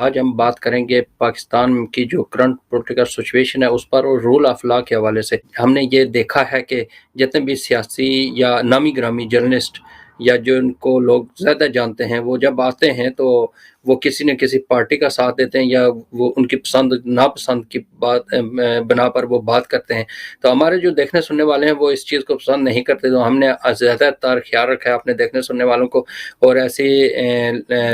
آج ہم بات کریں گے پاکستان کی جو کرنٹ پولیٹیکل سچویشن ہے اس پر اور رول آف لا کے حوالے سے. ہم نے یہ دیکھا ہے کہ جتنے بھی سیاسی یا نامی گرامی جرنلسٹ یا جو ان کو لوگ زیادہ جانتے ہیں وہ جب آتے ہیں تو وہ کسی نہ کسی پارٹی کا ساتھ دیتے ہیں یا وہ ان کی پسند ناپسند کی بات بنا پر وہ بات کرتے ہیں. تو ہمارے جو دیکھنے سننے والے ہیں وہ اس چیز کو پسند نہیں کرتے. تو ہم نے زیادہ تر خیال رکھا ہے اپنے دیکھنے سننے والوں کو اور ایسے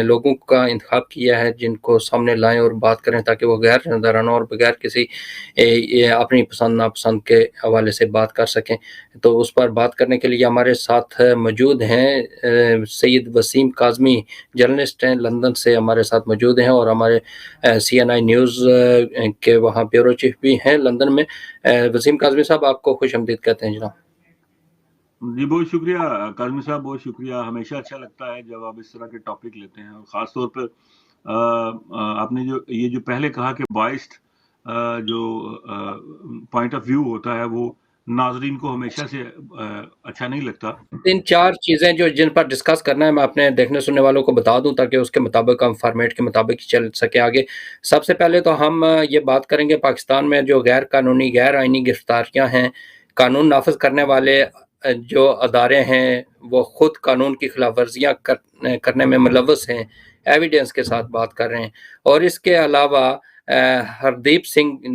لوگوں کا انتخاب کیا ہے جن کو سامنے لائیں اور بات کریں تاکہ وہ غیر نظرانہ اور بغیر کسی اپنی پسند ناپسند کے حوالے سے بات کر سکیں. تو اس پر بات کرنے کے لیے ہمارے ساتھ موجود ہیں سید وسیم کاظمی، جرنلسٹ ہیں، لندن سے ہمارے ساتھ موجود ہیں اور ہمارے CNI نیوز کے وہاں بیورو چیف بھی ہیں لندن میں. وسیم کاظمی صاحب، آپ کو خوش آمدید کہتے ہیں جناب. جی بہت شکریہ کاظمی صاحب، بہت شکریہ. ہمیشہ اچھا لگتا ہے جب آپ اس طرح کے ٹاپک لیتے ہیں، اور خاص طور پر آپ نے جو پہلے کہا کہ بائسڈ جو پوائنٹ آف ویو ہوتا ہے وہ ناظرین کو ہمیشہ سے اچھا نہیں لگتا. 3-4 چیزیں جو جن پر ڈسکس کرنا ہے میں اپنے دیکھنے سننے والوں کو بتا دوں تاکہ اس کے مطابق ہم فارمیٹ کے مطابق چل سکے آگے. سب سے پہلے تو ہم یہ بات کریں گے پاکستان میں جو غیر قانونی غیر آئینی گرفتاریاں ہیں، قانون نافذ کرنے والے جو ادارے ہیں وہ خود قانون کی خلاف ورزیاں کرنے میں ملوث ہیں، ایویڈنس کے ساتھ بات کر رہے ہیں. اور اس کے علاوہ ہردیپ سنگھ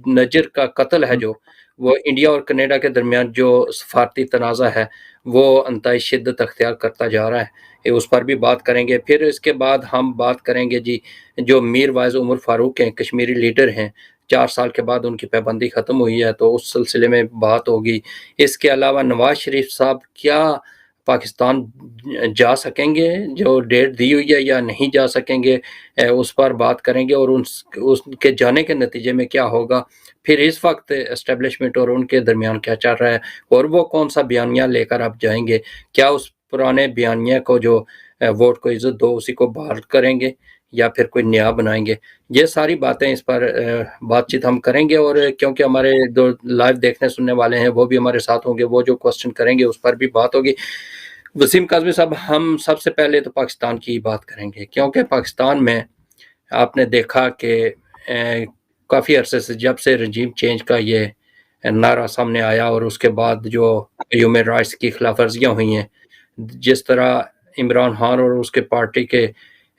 نجر کا قتل ہے جو وہ انڈیا اور کینیڈا کے درمیان جو سفارتی تنازع ہے وہ انتہائی شدت اختیار کرتا جا رہا ہے، اس پر بھی بات کریں گے. پھر اس کے بعد ہم بات کریں گے جی جو میر واعظ عمر فاروق ہیں، کشمیری لیڈر ہیں، 4 سال کے بعد ان کی پابندی ختم ہوئی ہے تو اس سلسلے میں بات ہوگی. اس کے علاوہ نواز شریف صاحب کیا پاکستان جا سکیں گے، جو ڈیٹ دی ہوئی ہے یا نہیں جا سکیں گے، اس پر بات کریں گے اور اس کے جانے کے نتیجے میں کیا ہوگا. پھر اس وقت اسٹیبلشمنٹ اور ان کے درمیان کیا چل رہا ہے اور وہ کون سا بیانیہ لے کر آپ جائیں گے، کیا اس پرانے بیانیہ کو جو ووٹ کو عزت دو اسی کو بحال کریں گے یا پھر کوئی نیا بنائیں گے. یہ ساری باتیں اس پر بات چیت ہم کریں گے. اور کیونکہ ہمارے جو لائیو دیکھنے سننے والے ہیں وہ بھی ہمارے ساتھ ہوں گے، وہ جو کوسچن کریں گے اس پر بھی بات ہوگی. وسیم کاظمی صاحب، ہم سب سے پہلے تو پاکستان کی بات کریں گے کیونکہ پاکستان میں آپ نے دیکھا کہ کافی عرصے سے جب سے رجیم چینج کا یہ نعرہ سامنے آیا اور اس کے بعد جو ہیومن رائٹس کی خلاف ورزیاں ہوئی ہیں، جس طرح عمران خان اور اس کے پارٹی کے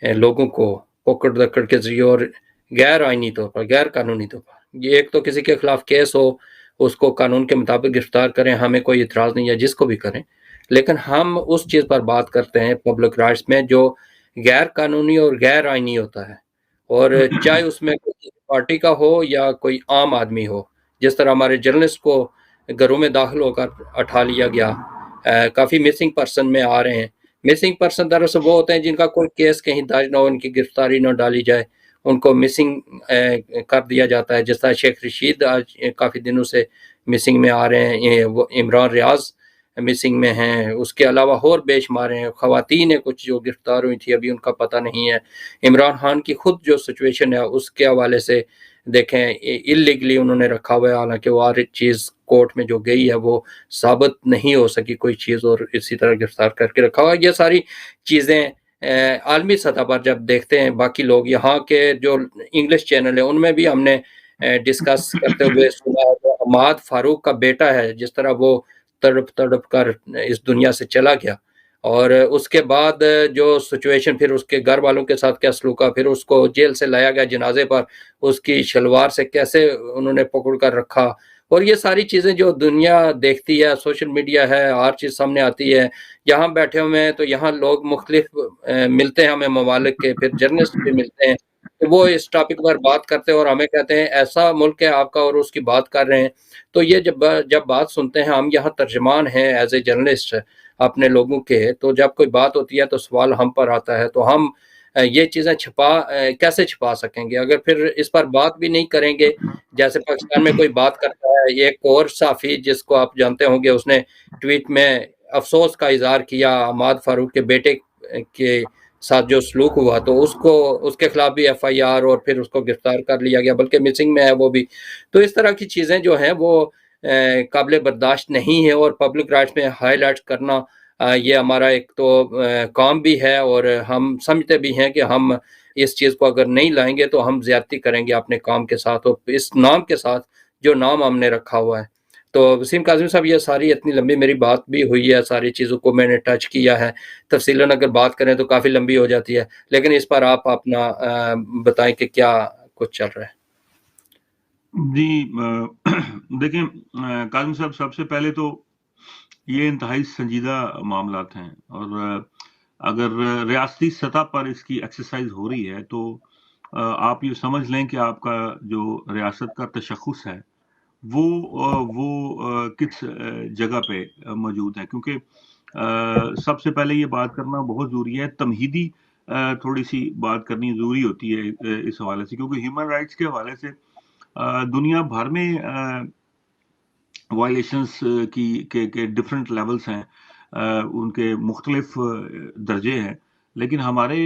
لوگوں کو پکڑ دکڑ کے ذریعے اور غیر آئینی طور پر غیر قانونی طور پر، یہ ایک تو کسی کے خلاف کیس ہو اس کو قانون کے مطابق گرفتار کریں، ہمیں کوئی اعتراض نہیں ہے جس کو بھی کریں، لیکن ہم اس چیز پر بات کرتے ہیں پبلک رائٹس میں جو غیر قانونی اور غیر آئینی ہوتا ہے، اور چاہے اس میں کوئی پارٹی کا ہو یا کوئی عام آدمی ہو. جس طرح ہمارے جرنلسٹ کو گھروں میں داخل ہو کر اٹھا لیا گیا، کافی مسنگ پرسن میں آ رہے ہیں. مسنگ پرسن دراصل وہ ہوتے ہیں جن کا کوئی کیس کہیں درج نہ ہو، ان کی گرفتاری نہ ڈالی جائے، ان کو مسنگ کر دیا جاتا ہے. جس طرح شیخ رشید آج کافی دنوں سے مسنگ میں آ رہے ہیں، وہ عمران ریاض مسنگ میں ہیں، اس کے علاوہ اور بے شمار ہیں. خواتین ہیں کچھ جو گرفتار ہوئی تھی، ابھی ان کا پتہ نہیں ہے. عمران خان کی خود جو سچویشن ہے اس کے حوالے سے دیکھیں اللیگلی انہوں نے رکھا ہوا ہے، حالانکہ وہ ہر چیز کورٹ میں جو گئی ہے وہ ثابت نہیں ہو سکی کوئی چیز، اور اسی طرح گرفتار کر کے رکھا ہوا. یہ ساری چیزیں عالمی سطح پر جب دیکھتے ہیں باقی لوگ، یہاں کے جو انگلش چینل ہیں ان میں بھی ہم نے ڈسکس کرتے ہوئے سنا حماد فاروق کا بیٹا ہے، جس طرح وہ تڑپ تڑپ کر اس دنیا سے چلا گیا، اور اس کے بعد جو سچویشن پھر اس کے گھر والوں کے ساتھ کیا سلوک ہے، پھر اس کو جیل سے لایا گیا جنازے پر، اس کی شلوار سے کیسے انہوں نے پکڑ کر رکھا، اور یہ ساری چیزیں جو دنیا دیکھتی ہے، سوشل میڈیا ہے، ہر چیز سامنے آتی ہے. یہاں بیٹھے ہوئے ہیں تو یہاں لوگ مختلف ملتے ہیں ہمیں ممالک کے، پھر جرنلسٹ بھی ملتے ہیں، وہ اس ٹاپک پر بات کرتے ہیں اور ہمیں کہتے ہیں ایسا ملک ہے آپ کا اور اس کی بات کر رہے ہیں. تو یہ جب بات سنتے ہیں ہم یہاں ترجمان ہیں ایز اے جرنلسٹ اپنے لوگوں کے، تو جب کوئی بات ہوتی ہے تو سوال ہم پر آتا ہے، تو ہم یہ چیزیں کیسے چھپا سکیں گے اگر پھر اس پر بات بھی نہیں کریں گے. جیسے پاکستان میں کوئی بات کرتا ہے، ایک اور صحافی جس کو آپ جانتے ہوں گے، اس نے ٹویٹ میں افسوس کا اظہار کیا حماد فاروق کے بیٹے کے ساتھ جو سلوک ہوا، تو اس کے خلاف بھی FIR اور پھر اس کو گرفتار کر لیا گیا، بلکہ مسنگ میں ہے وہ بھی. تو اس طرح کی چیزیں جو ہیں وہ قابل برداشت نہیں ہے، اور پبلک رائٹس میں ہائی لائٹ کرنا یہ ہمارا ایک تو کام بھی ہے، اور ہم سمجھتے بھی ہیں کہ ہم اس چیز کو اگر نہیں لائیں گے تو ہم زیادتی کریں گے اپنے کام کے ساتھ اور اس نام کے ساتھ جو نام ہم نے رکھا ہوا ہے. تو وسیم کاظمی صاحب یہ ساری اتنی لمبی میری بات بھی ہوئی ہے, ساری چیزوں کو میں نے ٹچ کیا ہے, تفصیلاً اگر بات کریں تو کافی لمبی ہو جاتی ہے, لیکن اس پر آپ اپنا بتائیں کہ کیا کچھ چل رہا ہے. جی دیکھیں کاظم صاحب, سب سے پہلے تو یہ انتہائی سنجیدہ معاملات ہیں, اور اگر ریاستی سطح پر اس کی ایکسرسائز ہو رہی ہے تو آپ یہ سمجھ لیں کہ آپ کا جو ریاست کا تشخص ہے وہ کس جگہ پہ موجود ہے, کیونکہ سب سے پہلے یہ بات کرنا بہت ضروری ہے, تمہیدی تھوڑی سی بات کرنی ضروری ہوتی ہے اس حوالے سے, کیونکہ ہیومن رائٹس کے حوالے سے دنیا بھر میں وائلیشنز کے ڈفرینٹ لیولز ہیں, ان کے مختلف درجے ہیں, لیکن ہمارے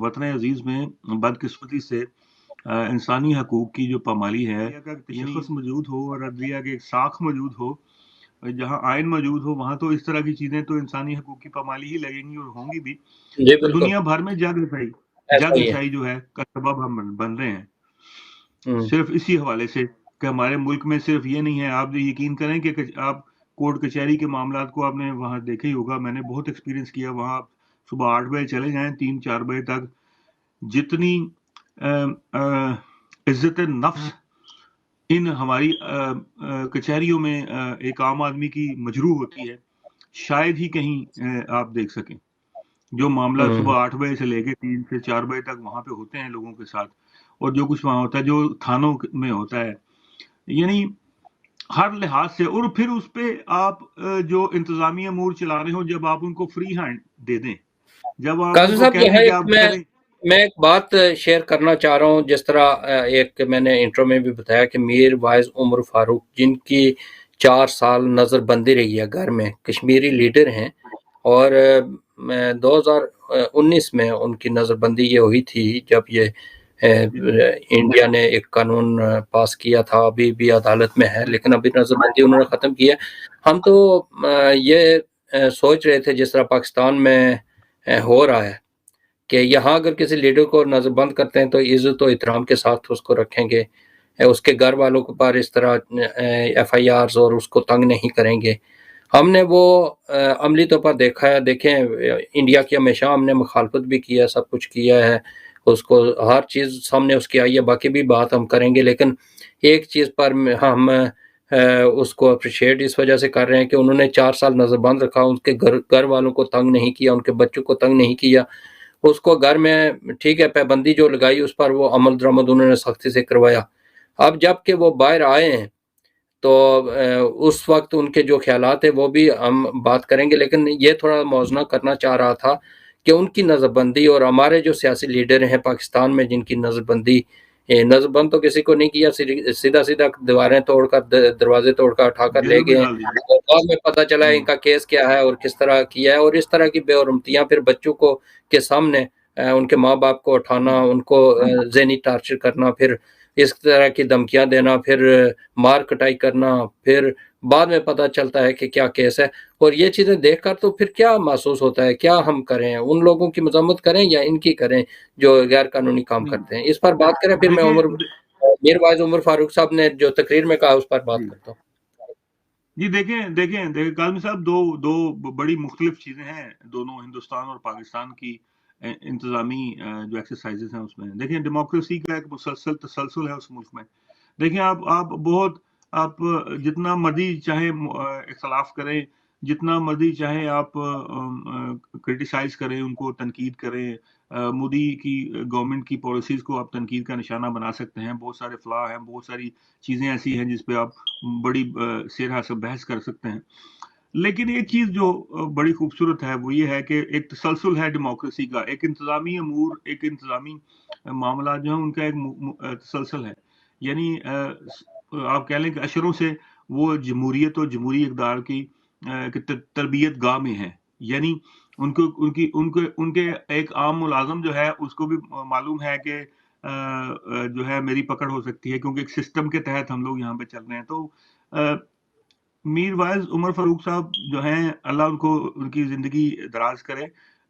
وطن عزیز میں بدقسمتی سے انسانی حقوق کی جو پامالی ہے, تشخص موجود ہو اور عدلیہ کے ایک ساکھ موجود ہو, جہاں آئین موجود ہو, وہاں تو اس طرح کی چیزیں تو انسانی حقوق کی پامالی ہی لگیں گی اور ہوں گی بھی. جی تو بالکل دنیا بھر میں جگ ایسا ہی ہے. رسائی جو ہے کا سبب ہم بن رہے ہیں, صرف اسی حوالے سے کہ ہمارے ملک میں صرف یہ نہیں ہے. آپ یقین کریں کہ آپ کورٹ کچہری کے معاملات کو آپ نے وہاں دیکھا ہی ہوگا, میں نے بہت ایکسپیرینس کیا وہاں. صبح 8 بجے چلے جائیں 3-4 بجے تک, جتنی عزت نفس ان ہماری کچہریوں میں ایک عام آدمی کی مجروح ہوتی ہے, شاید ہی کہیں آپ دیکھ سکیں. جو معاملہ صبح 8 بجے سے لے کے 3 سے 4 بجے تک وہاں پہ ہوتے ہیں لوگوں کے ساتھ, اور جو کچھ وہاں ہوتا ہے, جو تھانوں میں ہوتا ہے, یعنی ہر لحاظ سے. اور پھر اس پہ آپ جو انتظامی امور چلا رہے ہو, جب آپ ان کو فری ہینڈ دے دیں, جب آپ ان قاضی کو صاحب کہہ دیں یہاں کہ ایک آپ کریں. میں ایک بات شیئر کرنا چاہ رہا ہوں, جس طرح ایک میں نے انٹرو میں بھی بتایا کہ میر وائز عمر فاروق, جن کی 4 سال نظر بندی رہی ہے گھر میں, کشمیری لیڈر ہیں, اور 2019 میں ان کی نظر بندی یہ ہوئی تھی جب یہ انڈیا نے ایک قانون پاس کیا تھا, ابھی بھی عدالت میں ہے, لیکن ابھی نظر بندی انہوں نے ختم کی ہے. ہم تو یہ سوچ رہے تھے جس طرح پاکستان میں ہو رہا ہے کہ یہاں اگر کسی لیڈر کو نظر بند کرتے ہیں تو عزت و احترام کے ساتھ اس کو رکھیں گے, اس کے گھر والوں کے پر اس طرح ایف آئی آرز اور اس کو تنگ نہیں کریں گے. ہم نے وہ عملی طور پر دیکھا ہے. دیکھیں انڈیا کی ہمیشہ ہم نے مخالفت بھی کیا ہے, سب کچھ کیا ہے, اس کو ہر چیز سامنے اس کی آئی ہے, باقی بھی بات ہم کریں گے, لیکن ایک چیز پر ہم اس کو اپریشیٹ اس وجہ سے کر رہے ہیں کہ انہوں نے 4 سال نظر بند رکھا, ان کے گھر والوں کو تنگ نہیں کیا, ان کے بچوں کو تنگ نہیں کیا, اس کو گھر میں ٹھیک ہے پابندی جو لگائی اس پر وہ عمل درآمد انہوں نے سختی سے کروایا. اب جب کہ وہ باہر آئے ہیں تو اس وقت ان کے جو خیالات ہیں وہ بھی ہم بات کریں گے, لیکن یہ تھوڑا موازنہ کرنا چاہ رہا تھا کہ ان کی نظر بندی اور ہمارے جو سیاسی لیڈر ہیں پاکستان میں جن کی نظر بند تو کسی کو نہیں کیا, سیدھا دیواریں توڑ کر دروازے توڑ کر اٹھا کر لے جیلوں میں گئے, ڈال دیجیے. اور بعد میں پتہ چلا ان کا کیس کیا ہے اور کس طرح کیا ہے, اور اس طرح کی بے حرمتیاں پھر بچوں کو کے سامنے ان کے ماں باپ کو اٹھانا, ان کو ذہنی ٹارچر کرنا, پھر اس طرح کی دھمکیاں دینا, پھر مار کٹائی کرنا, پھر بعد میں پتہ چلتا ہے کہ کیا کیس ہے. اور یہ چیزیں دیکھ کر تو پھر کیا محسوس ہوتا ہے, کیا ہم کریں, ان لوگوں کی مذمت کریں یا ان کی کریں جو غیر قانونی کام کرتے ہیں. اس پر بات کریں, پھر میں میر وائز عمر فاروق صاحب نے جو تقریر میں کہا اس پر بات کرتا ہوں. جی دیکھیں کاظمی صاحب, دو بڑی مختلف چیزیں ہیں دونوں ہندوستان اور پاکستان کی انتظامی جو ایکسرسائزز ہیں اس میں. دیکھیں ڈیموکریسی کا ایک مسلسل تسلسل ہے اس ملک میں. دیکھیں آپ جتنا مرضی چاہے اختلاف کریں, جتنا مرضی چاہے آپ کرٹیسائز کریں, ان کو تنقید کریں, مودی کی گورنمنٹ کی پالیسیز کو آپ تنقید کا نشانہ بنا سکتے ہیں, بہت سارے فلاح ہیں, بہت ساری چیزیں ایسی ہیں جس پہ آپ بڑی سیرہ سے بحث کر سکتے ہیں. لیکن ایک چیز جو بڑی خوبصورت ہے وہ یہ ہے کہ ایک تسلسل ہے ڈیموکریسی کا, ایک انتظامی امور, ایک انتظامی معاملات جو ہیں ان کا ایک تسلسل ہے. یعنی آپ کہہ لیں کہ اشروں سے وہ جمہوریت اور جمہوری اقدار کی تربیت گاہ میں ہے. یعنی ان کے ایک عام ملازم جو ہے اس کو بھی معلوم ہے کہ جو ہے میری پکڑ ہو سکتی ہے, کیونکہ ایک سسٹم کے تحت ہم لوگ یہاں پہ چل رہے ہیں. تو میر وائز عمر فاروق صاحب جو ہیں, اللہ ان کی زندگی دراز کرے,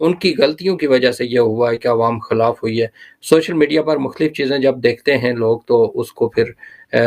ان کی غلطیوں کی وجہ سے یہ ہوا ہے کہ عوام خلاف ہوئی ہے۔ سوشل میڈیا پر مختلف چیزیں جب دیکھتے ہیں لوگ تو اس کو پھر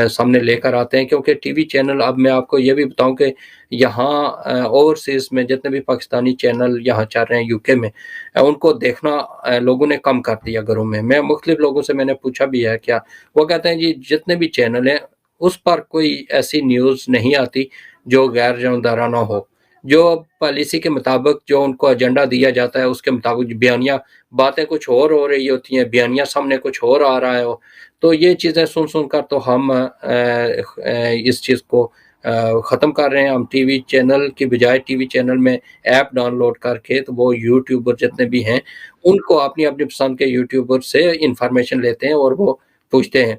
سامنے لے کر آتے ہیں، کیونکہ ٹی وی چینل، اب میں آپ کو یہ بھی بتاؤں کہ یہاں اوورسیز میں جتنے بھی پاکستانی چینل یہاں چل رہے ہیں یو کے میں، ان کو دیکھنا لوگوں نے کم کر دیا گھروں میں مختلف لوگوں سے میں نے پوچھا بھی ہے کیا، وہ کہتے ہیں جی جتنے بھی چینل ہیں اس پر کوئی ایسی نیوز نہیں آتی جو غیر جانبدارانہ ہو، جو پالیسی کے مطابق جو ان کو ایجنڈا دیا جاتا ہے اس کے مطابق بیانیہ باتیں کچھ اور ہو رہی ہوتی ہیں، بیانیہ سامنے کچھ اور آ رہا ہے ہو، تو یہ چیزیں سن کر تو ہم اس چیز کو ختم کر رہے ہیں۔ ہم ٹی وی چینل کی بجائے ٹی وی چینل میں ایپ ڈاؤن لوڈ کر کے تو وہ یوٹیوبر جتنے بھی ہیں ان کو اپنی اپنی پسند کے یوٹیوبر سے انفارمیشن لیتے ہیں اور وہ پوچھتے ہیں،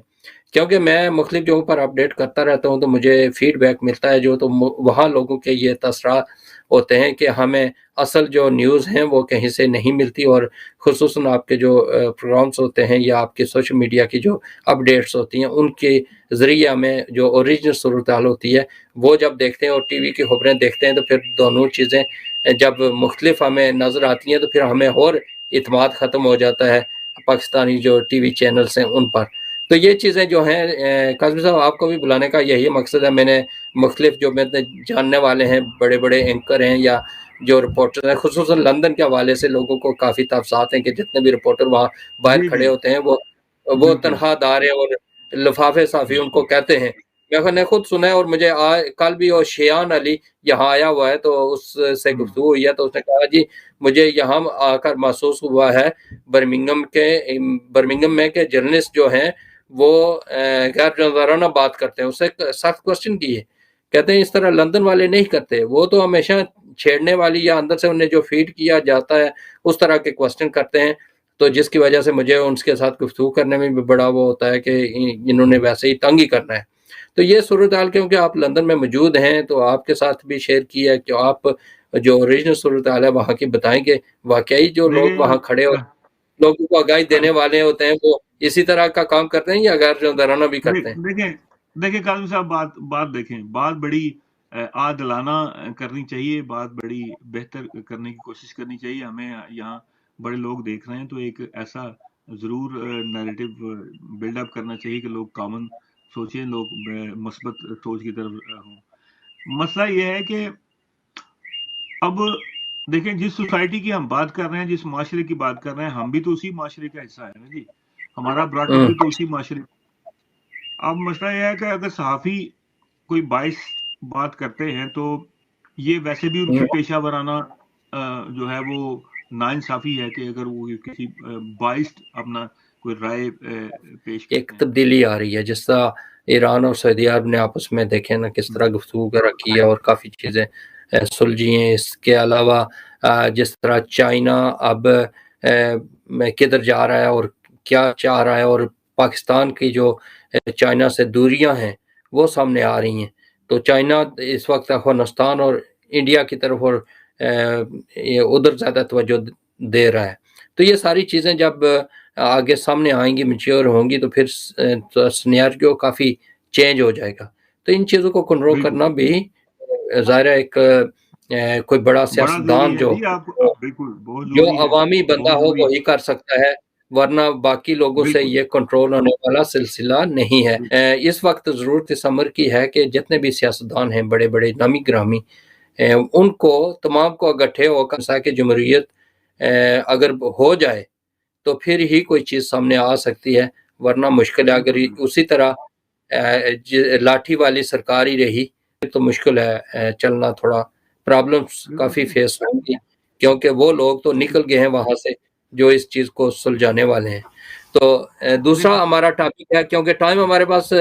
کیونکہ میں مختلف جگہوں پر اپڈیٹ کرتا رہتا ہوں تو مجھے فیڈ بیک ملتا ہے جو تو وہاں لوگوں کے یہ تاثرات ہوتے ہیں کہ ہمیں اصل جو نیوز ہیں وہ کہیں سے نہیں ملتی، اور خصوصاً آپ کے جو پروگرامز ہوتے ہیں یا آپ کے سوشل میڈیا کی جو اپڈیٹس ہوتی ہیں ان کے ذریعے ہمیں جو اوریجنل صورتحال ہوتی ہے وہ جب دیکھتے ہیں اور ٹی وی کی خبریں دیکھتے ہیں تو پھر دونوں چیزیں جب مختلف ہمیں نظر آتی ہیں تو پھر ہمیں اور اعتماد ختم ہو جاتا ہے پاکستانی جو ٹی وی چینلز ہیں ان پر۔ تو یہ چیزیں جو ہیں قاسم صاحب آپ کو بھی بلانے کا یہی مقصد ہے، میں نے مختلف جو میں جاننے والے ہیں بڑے بڑے اینکر ہیں یا جو رپورٹر ہیں، خصوصاً لندن کے حوالے سے لوگوں کو کافی تفصیلات ہیں کہ جتنے بھی رپورٹر وہاں باہر جی کھڑے جی ہوتے ہیں وہ بالکل تنخواہ دار ہیں اور لفافے صافی ان کو کہتے ہیں۔ میں نے خود سنا ہے، اور مجھے کل بھی وہ شیان علی یہاں آیا ہوا ہے تو اس سے گفتگو ہوئی ہے تو اس نے کہا جی مجھے یہاں آ کر محسوس ہوا ہے برمنگم میں کہ جرنلسٹ جو ہیں وہ غیر جانبدارانہ بات کرتے ہیں۔ اس سے سخت کوشچن کی ہے، کہتے ہیں اس طرح لندن والے نہیں کرتے، وہ تو ہمیشہ چھیڑنے والی یا اندر سے انہیں جو فیڈ کیا جاتا ہے اس طرح کے کوشچن کرتے ہیں، تو جس کی وجہ سے مجھے ان کے ساتھ گفتگو کرنے میں بھی بڑا وہ ہوتا ہے کہ انہوں نے ویسے ہی تنگ ہی کرنا ہے۔ تو یہ صورتحال کیونکہ آپ لندن میں موجود ہیں تو آپ کے ساتھ بھی شیئر کی ہے کہ آپ جو اوریجنل صورتحال ہے وہاں کی بتائیں کہ واقعی جو لوگ وہاں کھڑے ہو لوگوں کو آگاہی دینے والے ہوتے ہیں وہ اسی طرح کا کام کرتے ہیں یا غیر جانبدارانہ بھی کرتے ہیں؟ دیکھیں قاسم صاحب، بات دیکھیں، بات بڑی عادلانہ کرنی چاہیے، بات بڑی بہتر کرنے کی کوشش کرنی چاہیے۔ ہمیں یہاں بڑے لوگ دیکھ رہے ہیں تو ایک ایسا ضرور نیریٹو بلڈ اپ کرنا چاہیے کہ لوگ کامن سوچیں، لوگ مثبت سوچ کی طرف ہوں۔ مسئلہ یہ ہے کہ اب دیکھیں جس سوسائٹی کی ہم بات کر رہے ہیں، جس معاشرے کی بات کر رہے ہیں، ہم بھی تو اسی معاشرے کا حصہ ہے نا جی، ہمارا براٹ اپ بھی تو اسی معاشرے۔ اب مسئلہ یہ ہے کہ اگر صحافی کوئی باعث بات کرتے ہیں تو یہ ویسے بھی ان کی پیشہ ورانہ جو ہے وہ ناانصافی ہے کہ اگر وہ کسی باعث اپنا کوئی رائے پیش ایک کرتے ہیں۔ تبدیلی آ رہی ہے جس طرح ایران اور سعودی عرب نے آپس میں دیکھیں نا کس طرح گفتگو رکھی ہے اور کافی چیزیں سلجھی ہیں۔ اس کے علاوہ جس طرح چائنا اب کدھر جا رہا ہے اور کیا چاہ رہا ہے، اور پاکستان کی جو چائنا سے دوریاں ہیں وہ سامنے آ رہی ہیں، تو چائنا اس وقت افغانستان اور انڈیا کی طرف اور ادھر زیادہ توجہ دے رہا ہے۔ تو یہ ساری چیزیں جب آگے سامنے آئیں گی، میچور ہوں گی، تو پھر سینیریو کافی چینج ہو جائے گا۔ تو ان چیزوں کو کنٹرول بالکل کرنا بھی ظاہر ایک کوئی بڑا ضروری سیاستدان ہے جو جی، آپ بالکل بہت جو ضروری ہے، عوامی بندہ بہت ہو ضروری وہی کر سکتا ہے، ورنہ باقی لوگوں سے بالکل یہ کنٹرول ہونے والا سلسلہ نہیں ہے۔ اس وقت ضرورت اس امر کی ہے کہ جتنے بھی سیاستدان ہیں بڑے بڑے نامی گرامی، ان کو تمام کو اکٹھے ہو کر کہ جمہوریت اگر ہو جائے تو پھر ہی کوئی چیز سامنے آ سکتی ہے، ورنہ مشکل ہے۔ اگر اسی طرح لاٹھی والی سرکار ہی رہی تو مشکل ہے چلنا، تھوڑا پرابلمس کافی فیس ہوں گی، کیونکہ وہ لوگ تو نکل گئے ہیں وہاں سے جو اس چیز کو سلجھانے والے ہیں۔ تو دوسرا ہمارا ٹاپک ہے، کیونکہ ٹائم ہمارے پاس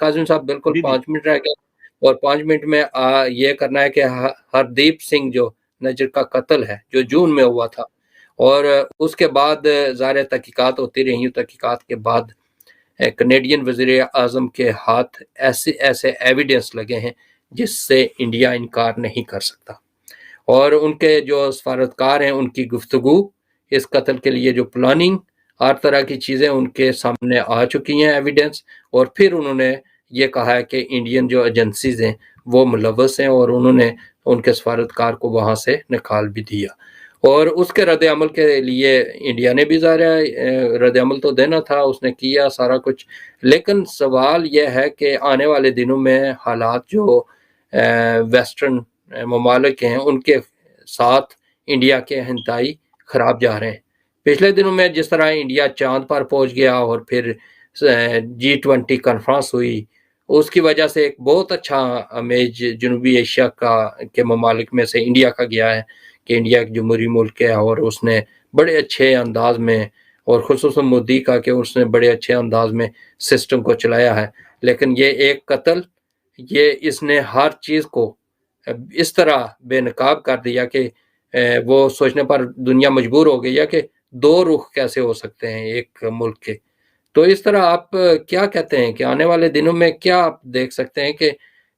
قاسم صاحب بالکل جی جی 5 منٹ رہ گئے، اور 5 منٹ میں یہ کرنا ہے کہ ہردیپ سنگھ جو نجر کا قتل ہے جو جون میں ہوا تھا، اور اس کے بعد ظاہر تحقیقات ہوتی رہی، تحقیقات کے بعد کینیڈین وزیر اعظم کے ہاتھ ایسے ایویڈنس لگے ہیں جس سے انڈیا انکار نہیں کر سکتا، اور ان کے جو سفارتکار ہیں ان کی گفتگو اس قتل کے لیے جو پلاننگ ہر طرح کی چیزیں ان کے سامنے آ چکی ہیں ایویڈنس، اور پھر انہوں نے یہ کہا ہے کہ انڈین جو ایجنسیز ہیں وہ ملوث ہیں، اور انہوں نے ان کے سفارتکار کو وہاں سے نکال بھی دیا۔ اور اس کے رد عمل کے لیے انڈیا نے بھی ظاہر ہے رد عمل تو دینا تھا، اس نے کیا سارا کچھ، لیکن سوال یہ ہے کہ آنے والے دنوں میں حالات جو ویسٹرن ممالک ہیں ان کے ساتھ انڈیا کے انتہائی خراب جا رہے ہیں۔ پچھلے دنوں میں جس طرح انڈیا چاند پر پہنچ گیا اور پھر G20 کانفرنس ہوئی، اس کی وجہ سے ایک بہت اچھا امیج جنوبی ایشیا کے ممالک میں سے انڈیا کا گیا ہے کہ انڈیا ایک جمہوری ملک ہے اور اس نے بڑے اچھے انداز میں، اور خصوصاً مودی کا کہ اس نے بڑے اچھے انداز میں سسٹم کو چلایا ہے۔ لیکن یہ ایک قتل، یہ اس نے ہر چیز کو اس طرح بے نقاب کر دیا کہ وہ سوچنے پر دنیا مجبور ہو گئی ہے کہ دو رخ کیسے ہو سکتے ہیں ایک ملک کے۔ تو اس طرح آپ کیا کہتے ہیں کہ آنے والے دنوں میں کیا آپ دیکھ سکتے ہیں کہ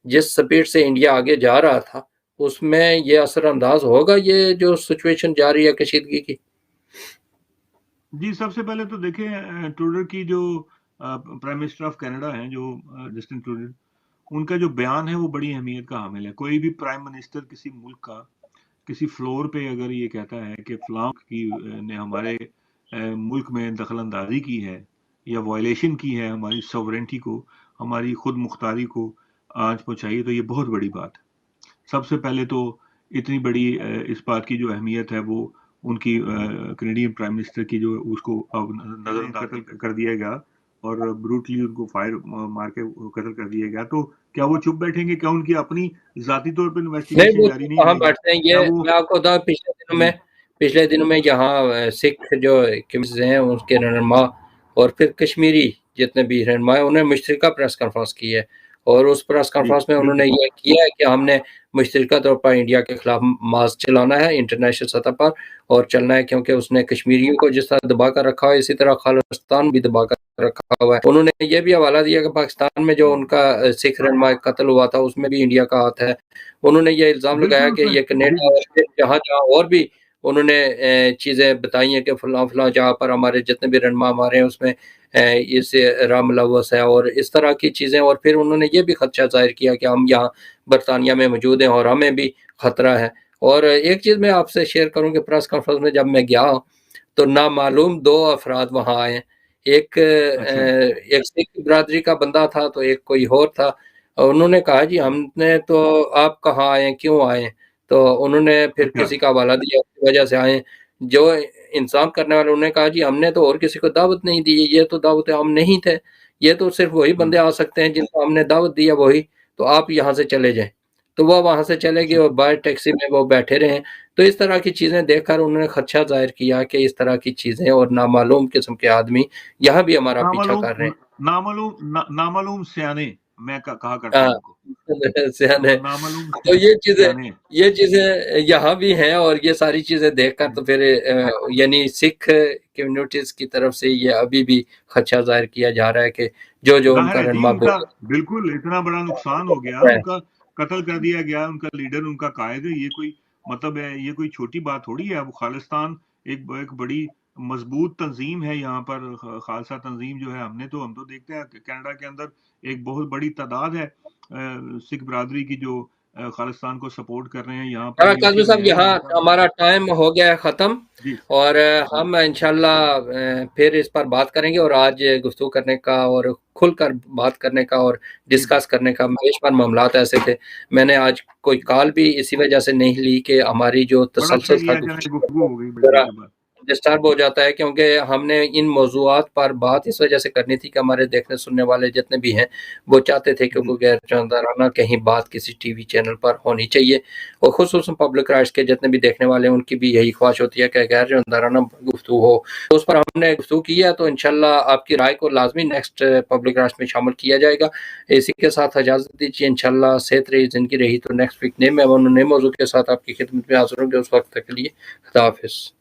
جس سپیڈ سے انڈیا آگے جا رہا تھا اس میں یہ اثر انداز ہوگا یہ جو سچویشن جاری ہے کشیدگی کی؟ جی، سب سے پہلے تو دیکھیں ٹروڈر کی جو پرائم منسٹر آف کینیڈا ہیں جو جسٹن ٹروڈر، ان کا جو بیان ہے وہ بڑی اہمیت کا حامل ہے۔ کوئی بھی پرائم منسٹر کسی ملک کا کسی فلور پہ اگر یہ کہتا ہے کہ فلاں نے ہمارے ملک میں دخل اندازی کی ہے یا وائلیشن کی ہے ہماری سوورنٹی کو، ہماری خود مختاری کو آنچ پہنچائی، تو یہ بہت بڑی بات ہے۔ سب سے پہلے تو اتنی بڑی اس بات کی جو اہمیت ہے وہ ان کی کینیڈین پرائم منسٹر کی جو اس کو نظر انداز کر دیا گیا اور بروٹلی ان کو فائر مار کے قتل کر دیا گیا، تو کیا وہ چپ بیٹھیں گے؟ کیا ان کی اپنی ذاتی طور پر نہیں، انویسٹیگیشن وہ جاری نہیں کہاں رہے گی؟ بیٹھتے ہیں کیا یہ وہ میں آپ کو بتاؤں پچھلے دنوں میں یہاں سکھ جو ہیں ان کے رہنما اور پھر کشمیری جتنے بھی رہنما ہیں انہوں نے مشترکہ پریس کانفرنس کی ہے، اور اس پریس جی کانفرنس میں انہوں نے بالکل یہ کیا ہے کہ ہم نے مشترکہ طور پر انڈیا کے خلاف مارچ چلانا ہے انٹرنیشنل سطح پر اور چلنا ہے، کیونکہ اس نے کشمیریوں کو جس طرح دبا کر رکھا ہے اسی طرح خالصتان بھی دبا کر رکھا ہوا ہے۔ انہوں نے یہ بھی حوالہ دیا کہ پاکستان میں جو ان کا سکھ رہنما قتل ہوا تھا اس میں بھی انڈیا کا ہاتھ ہے۔ انہوں نے یہ الزام لگایا بالکل کہ اس میں یہ کینیڈا بالکل اور پھر جہاں جہاں اور بھی انہوں نے چیزیں بتائی ہیں کہ فلاں فلاں جہاں پر ہمارے جتنے بھی رہنما ہمارے ہیں اس میں اس رام ملوث ہے اور اس طرح کی چیزیں، اور پھر انہوں نے یہ بھی خدشہ ظاہر کیا کہ ہم یہاں برطانیہ میں موجود ہیں اور ہمیں بھی خطرہ ہے۔ اور ایک چیز میں آپ سے شیئر کروں کہ پریس کانفرنس میں جب میں گیا تو نامعلوم دو افراد وہاں آئے، ایک اچھا سکھ برادری کا بندہ تھا تو ایک کوئی اور تھا، اور انہوں نے کہا جی ہم نے تو آپ کہاں آئے کیوں آئے، تو انہوں نے پھر اچھا کسی کا حوالہ دیا اس کی وجہ سے آئے۔ جو انصاف کرنے والے انہوں نے کہا جی ہم نے تو اور کسی کو دعوت نہیں دی، یہ تو دعوت ہم نہیں تھے، یہ تو صرف وہی بندے آ سکتے ہیں جن کو ہم نے دعوت دی ہے وہی، تو آپ یہاں سے چلے جائیں۔ تو وہ وہاں سے چلے گئے اچھا اور باہر ٹیکسی میں وہ بیٹھے رہے۔ تو اس طرح کی چیزیں دیکھ کر انہوں نے خدشہ ظاہر کیا کہ اس طرح کی چیزیں اور نامعلوم قسم کے آدمی یہاں بھی ہمارا پیچھا کر رہے نامعلوم سیانے میں کہا کرتا ہیں۔ ہوں ان کو، سیانے نامعلوم تو سیانے۔ یہ چیزیں یہاں بھی ہیں، اور یہ ساری چیزیں دیکھ کر تو پھر یعنی سکھ کمیونٹیز کی طرف سے یہ ابھی بھی خدشہ ظاہر کیا جا رہا ہے کہ جو ان ظاہر کا ہے جی، رہنما ان کا بول بالکل اتنا بڑا نقصان ہو گیا، ان کا قتل کر دیا گیا، ان کا لیڈر، ان کا قائد ہے، یہ کوئی مطلب ہے، یہ کوئی چھوٹی بات تھوڑی ہے۔ وہ خالصتان ایک بڑی مضبوط تنظیم ہے یہاں پر، خالصہ تنظیم جو ہے، ہم تو دیکھتے ہیں کہ کینیڈا کے اندر ایک بہت بڑی تعداد ہے سکھ برادری کی جو خالصتان کو سپورٹ کر رہے ہیں، یہاں پر قاضم یوکے میں صاحب ہیں، یہاں امریکہ میں۔ ہمارا ٹائم ہو گیا ہے ختم، جی اور جی ہم انشاءاللہ پھر اس پر بات کریں گے، اور آج گفتگو کرنے کا اور کھل کر بات کرنے کا اور جی جی ڈسکس کرنے کا بیشمار معاملات ایسے تھے، میں نے آج کوئی کال بھی اسی وجہ سے نہیں لی کہ ہماری جو بڑا اچھا تسلسل تھا کیا، جناب، گفتگو ہو گئی بڑے دن ذرا کے بعد۔ ڈسٹرب ہو جاتا ہے، کیونکہ ہم نے ان موضوعات پر بات اس وجہ سے کرنی تھی کہ ہمارے دیکھنے سننے والے جتنے بھی ہیں وہ چاہتے تھے کہ جی کوئی غیر جاندارانہ کہیں بات کسی ٹی وی چینل پر ہونی چاہیے، اور خصوصاً پبلک رائٹس کے جتنے بھی دیکھنے والے ہیں ان کی بھی یہی خواہش ہوتی ہے کہ غیر جاندارانہ گفتگو ہو، تو اس پر ہم نے گفتگو کی ہے، تو انشاءاللہ آپ کی رائے کو لازمی نیکسٹ پبلک رائٹس میں شامل کیا جائے گا۔ اسی کے ساتھ اجازت دیجیے، انشاءاللہ صحت رہی زندگی رہی تو نیکسٹ ویک نئے موضوع کے ساتھ آپ کی خدمت میں حاضر ہوں گے، اس وقت تک کے لیے خدا حافظ۔